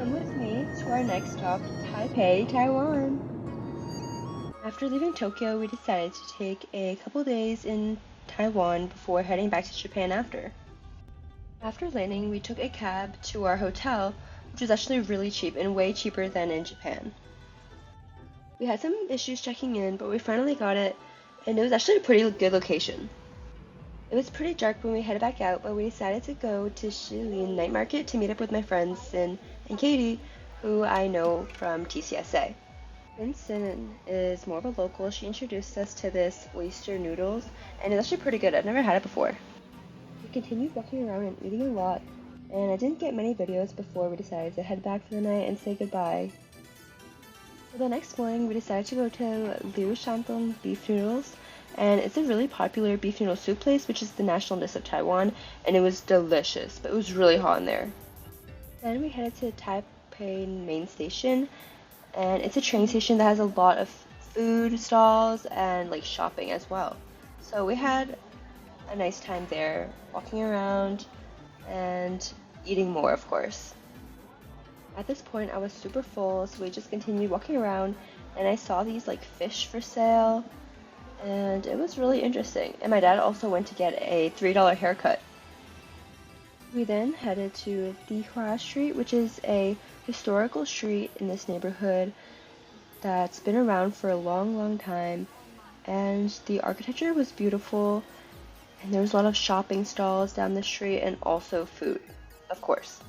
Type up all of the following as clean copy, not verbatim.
Come with me to our next stop, Taipei, Taiwan. After leaving Tokyo, we decided to take a couple days in Taiwan before heading back to Japan after. After landing, we took a cab to our hotel, which was actually really cheap and way cheaper than in Japan. We had some issues checking in, but we finally got it, and it was actually a pretty good location. It was pretty dark when we headed back out, but we decided to go to Shilin Night Market to meet up with my friends Sin and Katie, who I know from TCSA. Since Sin is more of a local, she introduced us to this oyster noodles, and it's actually pretty good. I've never had it before. We continued walking around and eating a lot, and I didn't get many videos before we decided to head back for the night and say goodbye. So the next morning, we decided to go to Liu Shantung Beef Noodles, and it's a really popular beef noodle soup place, which is the national dish of Taiwan, and it was delicious, but it was really hot in there. Then we headed to Taipei Main Station, and it's a train station that has a lot of food stalls and like shopping as well. So we had a nice time there, walking around and eating more, of course. At this point, I was super full, so we just continued walking around, and I saw these like fish for sale, and it was really interesting. And my dad also went to get a $3 haircut. We then headed to Dihua Street, which is a historical street in this neighborhood that's been around for a long time, and the architecture was beautiful, and there was a lot of shopping stalls down the street and also food, of course.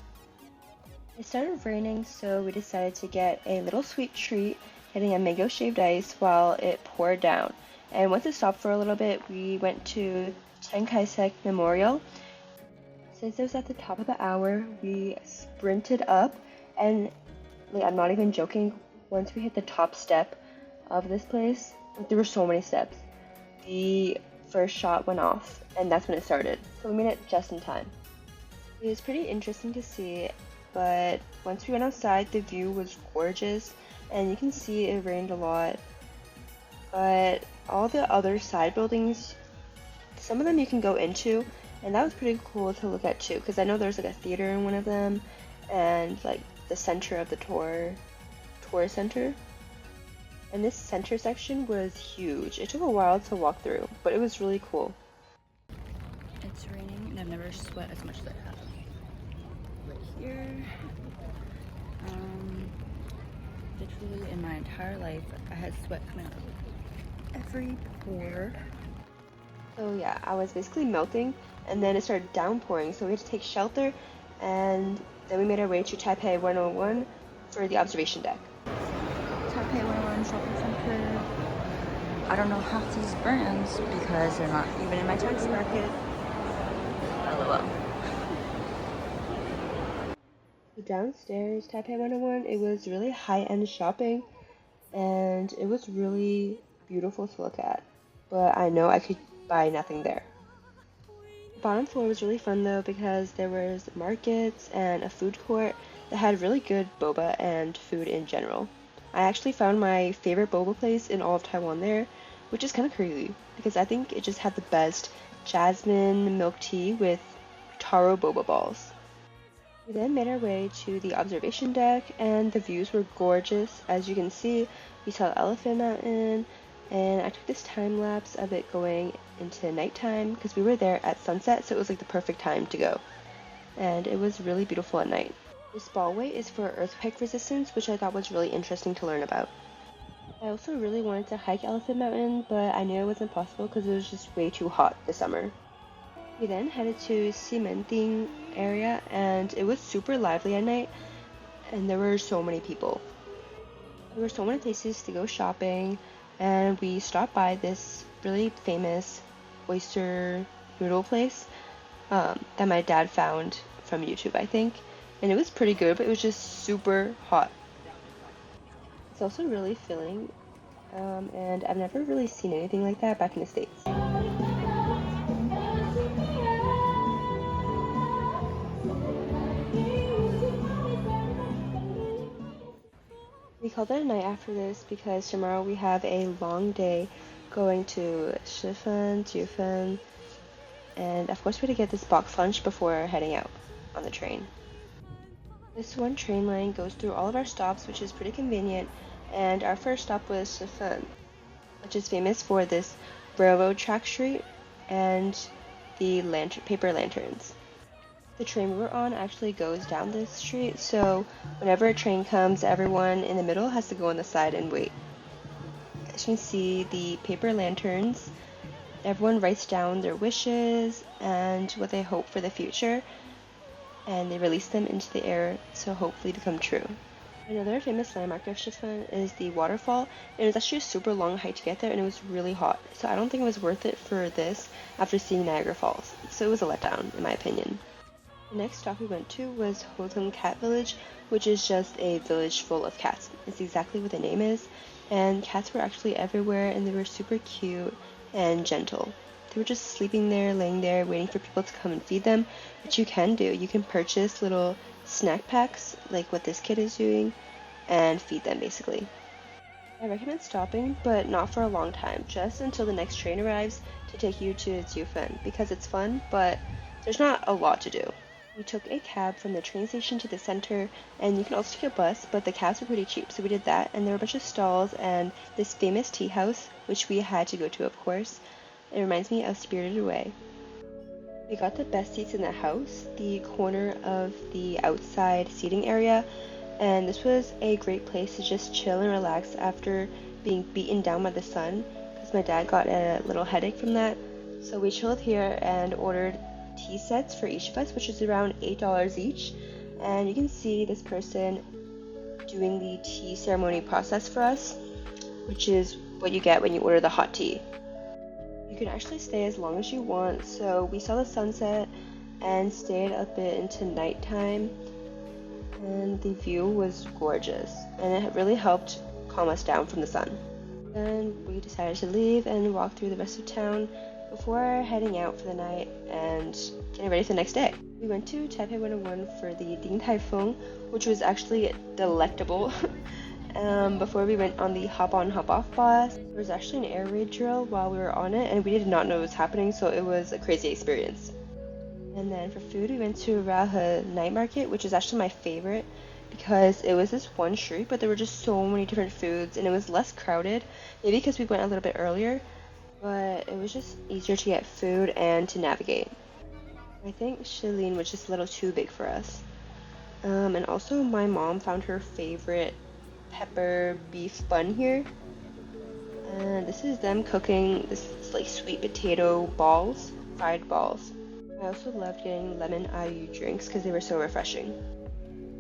It started raining, so we decided to get a little sweet treat, getting a mango shaved ice while it poured down. And once it stopped for a little bit, we went to Chiang Kai-shek Memorial. Since it was at the top of the hour, we sprinted up, and like, I'm not even joking, once we hit the top step of this place, like, there were so many steps, the first shot went off, and that's when it started. So we made it just in time. It was pretty interesting to see, but once we went outside, the view was gorgeous, and you can see it rained a lot. But all the other side buildings, some of them you can go into, and that was pretty cool to look at too, because I know there's like a theater in one of them, and like the center of the tour center. And this center section was huge. It took a while to walk through, but it was really cool. It's raining, and I've never sweat as much as I have. Right here, literally in my entire life, I had sweat coming out of every pore. So yeah, I was basically melting, and then it started downpouring, so we had to take shelter, and then we made our way to Taipei 101 for the observation deck. Taipei 101 shopping center. I don't know half these brands because they're not even in my tax bracket. LOL. So downstairs, Taipei 101, it was really high-end shopping, and it was really beautiful to look at, but I know I could buy nothing there. The bottom floor was really fun though, because there was markets and a food court that had really good boba and food in general. I actually found my favorite boba place in all of Taiwan there, which is kind of crazy, because I think it just had the best jasmine milk tea with taro boba balls. We then made our way to the observation deck, and the views were gorgeous. As you can see, we saw Elephant Mountain, and I took this time lapse of it going into nighttime because we were there at sunset, so it was like the perfect time to go. And it was really beautiful at night. This ballway is for earthquake resistance, which I thought was really interesting to learn about. I also really wanted to hike Elephant Mountain, but I knew it wasn't possible because it was just way too hot this summer. We then headed to Ximenting area, and it was super lively at night, and there were so many people. There were so many places to go shopping, and we stopped by this really famous oyster noodle place that my dad found from YouTube, I think, and it was pretty good, but it was just super hot. It's also really filling, and I've never really seen anything like that back in the States. We called it a night after this because tomorrow we have a long day going to Shifen, Jufen, and of course we had to get this box lunch before heading out on the train. This one train line goes through all of our stops, which is pretty convenient, and our first stop was Shifan, which is famous for this railroad track street and the paper lanterns. The train we were on actually goes down this street, so whenever a train comes, everyone in the middle has to go on the side and wait. As you can see, the paper lanterns, everyone writes down their wishes and what they hope for the future, and they release them into the air to hopefully become true. Another famous landmark of Chiffon is the waterfall. It was actually a super long hike to get there, and it was really hot, so I don't think it was worth it for this after seeing Niagara Falls. So it was a letdown, in my opinion. The next stop we went to was Hotung Cat Village, which is just a village full of cats. It's exactly what the name is, and cats were actually everywhere, and they were super cute and gentle. They were just sleeping there, laying there, waiting for people to come and feed them, which you can do. You can purchase little snack packs, like what this kid is doing, and feed them basically. I recommend stopping, but not for a long time, just until the next train arrives to take you to Zhufen, because it's fun, but there's not a lot to do. We took a cab from the train station to the center, and you can also take a bus, but the cabs were pretty cheap, so we did that, and there were a bunch of stalls and this famous tea house, which we had to go to, of course. It reminds me of Spirited Away. We got the best seats in the house, the corner of the outside seating area, and this was a great place to just chill and relax after being beaten down by the sun, because my dad got a little headache from that. So we chilled here and ordered tea sets for each of us, which is around $8 each. And you can see this person doing the tea ceremony process for us, which is what you get when you order the hot tea. You can actually stay as long as you want, so we saw the sunset and stayed a bit into nighttime, and the view was gorgeous, and it really helped calm us down from the sun. Then we decided to leave and walk through the rest of town before heading out for the night and getting ready for the next day. We went to Taipei 101 for the Ding Tai Fung, which was actually delectable. Before we went on the hop-on hop-off bus, there was actually an air raid drill while we were on it, and we did not know it was happening, so it was a crazy experience. And then for food, we went to Rahe Night Market, which is actually my favorite because it was this one street, but there were just so many different foods, and it was less crowded, maybe because we went a little bit earlier, but it was just easier to get food and to navigate. I think Shilin was just a little too big for us. And also my mom found her favorite pepper beef bun here. And this is them cooking this like sweet potato balls, fried balls. I also loved getting lemon ayu drinks because they were so refreshing.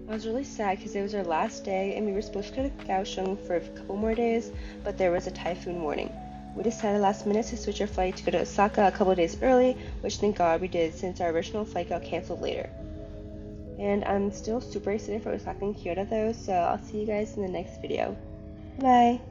I was really sad because it was our last day and we were supposed to go to Kaohsiung for a couple more days, but there was a typhoon warning. We decided last minute to switch our flight to go to Osaka a couple days early, which thank God we did since our original flight got canceled later. And I'm still super excited for Osaka and Kyoto though, so I'll see you guys in the next video. Bye!